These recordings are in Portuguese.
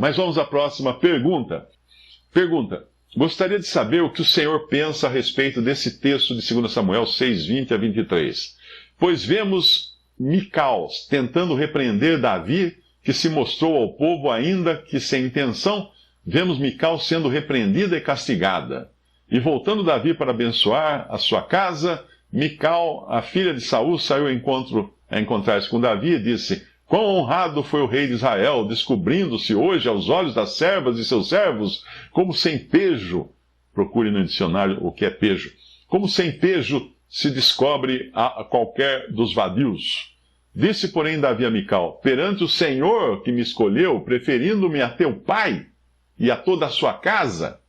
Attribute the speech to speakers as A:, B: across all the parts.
A: Mas vamos à próxima pergunta. Pergunta: gostaria de saber o que o Senhor pensa a respeito desse texto de 2 Samuel 6, 20 a 23. Pois vemos Mical tentando repreender Davi, que se mostrou ao povo ainda que sem intenção. Vemos Mical sendo repreendida e castigada. E voltando Davi para abençoar a sua casa, Mical, a filha de Saul, saiu a encontrar-se com Davi e disse: quão honrado foi o rei de Israel, descobrindo-se hoje aos olhos das servas e seus servos, como sem pejo. Procure no dicionário o que é pejo. Como sem pejo se descobre a qualquer dos vadios. Disse, porém, Davi a Mical: perante o Senhor que me escolheu, preferindo-me a teu pai e a toda a sua casa,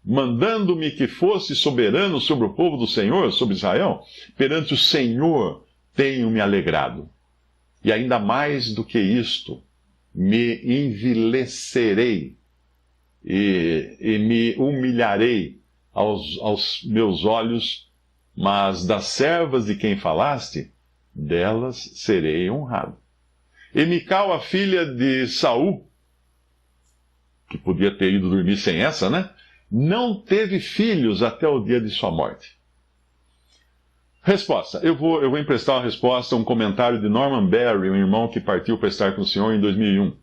A: mandando-me que fosse soberano sobre o povo do Senhor, sobre Israel, perante o Senhor tenho-me alegrado. E ainda mais do que isto, me envilecerei e me humilharei aos meus olhos, mas das servas de quem falaste, delas serei honrado. E Mical, a filha de Saul, que podia ter ido dormir sem essa, né? Não teve filhos até o dia de sua morte. Resposta. Eu vou emprestar uma resposta, um comentário de Norman Barry, um irmão que partiu para estar com o Senhor em 2001.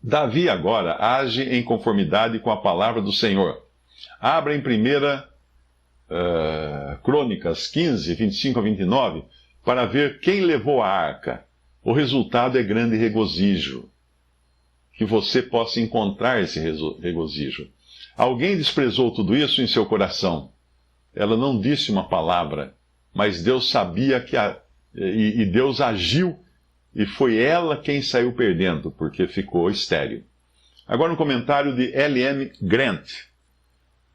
A: Davi agora age em conformidade com a palavra do Senhor. Abra em 1 Crônicas 15, 25 a 29, para ver quem levou a arca. O resultado é grande regozijo. Que você possa encontrar esse regozijo. Alguém desprezou tudo isso em seu coração. Ela não disse uma palavra, mas Deus sabia e Deus agiu, e foi ela quem saiu perdendo, porque ficou estéril. Agora um comentário de L.M. Grant.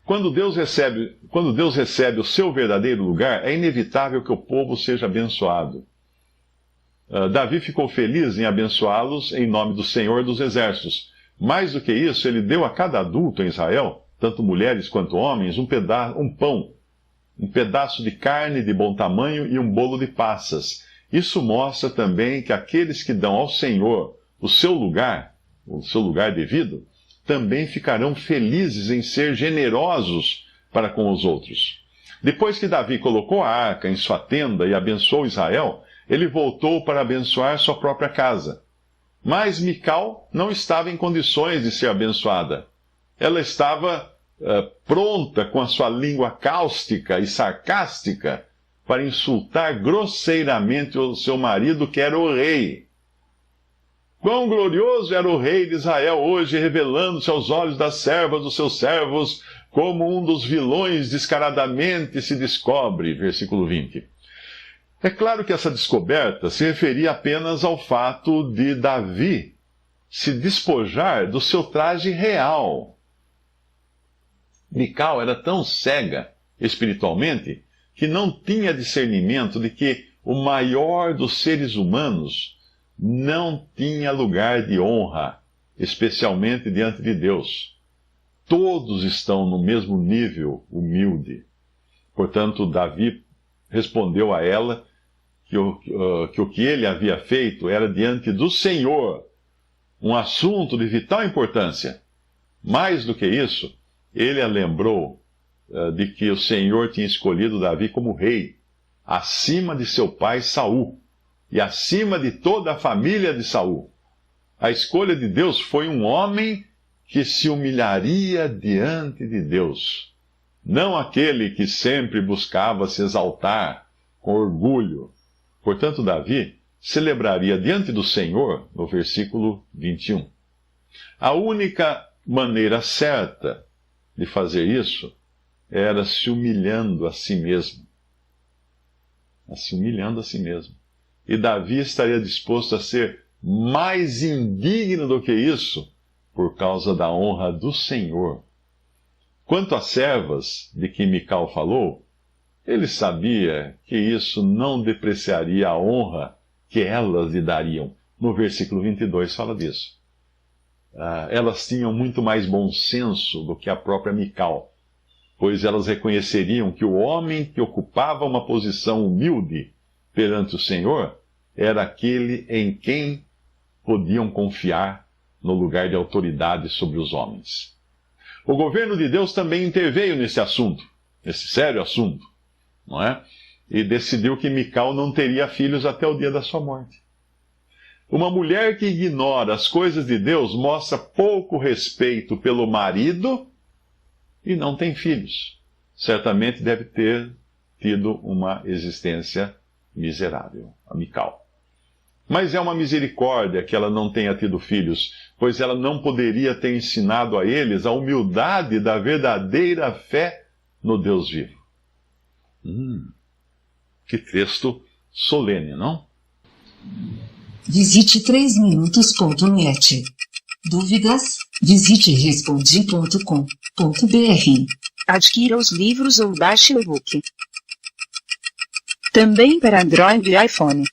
A: Quando Deus recebe o seu verdadeiro lugar, é inevitável que o povo seja abençoado. Davi ficou feliz em abençoá-los em nome do Senhor dos Exércitos. Mais do que isso, ele deu a cada adulto em Israel, tanto mulheres quanto homens, um pão, um pedaço de carne de bom tamanho e um bolo de passas. Isso mostra também que aqueles que dão ao Senhor o seu lugar devido, também ficarão felizes em ser generosos para com os outros. Depois que Davi colocou a arca em sua tenda e abençoou Israel, ele voltou para abençoar sua própria casa. Mas Mical não estava em condições de ser abençoada. Ela estava pronta com a sua língua cáustica e sarcástica para insultar grosseiramente o seu marido, que era o rei. Quão glorioso era o rei de Israel hoje, revelando-se aos olhos das servas dos seus servos, como um dos vilões descaradamente se descobre. Versículo 20. É claro que essa descoberta se referia apenas ao fato de Davi se despojar do seu traje real. Mical era tão cega espiritualmente que não tinha discernimento de que o maior dos seres humanos não tinha lugar de honra, especialmente diante de Deus. Todos estão no mesmo nível humilde. Portanto, Davi respondeu a ela que o que ele havia feito era diante do Senhor, um assunto de vital importância. Mais do que isso, ele a lembrou de que o Senhor tinha escolhido Davi como rei, acima de seu pai Saul, e acima de toda a família de Saul. A escolha de Deus foi um homem que se humilharia diante de Deus, não aquele que sempre buscava se exaltar com orgulho. Portanto, Davi celebraria diante do Senhor, no versículo 21. A única maneira certa de fazer isso era se humilhando a si mesmo. Se humilhando a si mesmo. E Davi estaria disposto a ser mais indigno do que isso, por causa da honra do Senhor. Quanto às servas de que Mical falou, ele sabia que isso não depreciaria a honra que elas lhe dariam. No versículo 22 fala disso. Elas tinham muito mais bom senso do que a própria Mical, pois elas reconheceriam que o homem que ocupava uma posição humilde perante o Senhor era aquele em quem podiam confiar no lugar de autoridade sobre os homens. O governo de Deus também interveio nesse assunto, nesse sério assunto, não é? E decidiu que Mical não teria filhos até o dia da sua morte. Uma mulher que ignora as coisas de Deus mostra pouco respeito pelo marido e não tem filhos. Certamente deve ter tido uma existência miserável, a Mical. Mas é uma misericórdia que ela não tenha tido filhos, pois ela não poderia ter ensinado a eles a humildade da verdadeira fé no Deus vivo. Que texto solene, não?
B: Visite 3minutos.net. Dúvidas? Visite respondi.com.br.
C: Adquira os livros ou baixe o e-book. Também para Android e iPhone.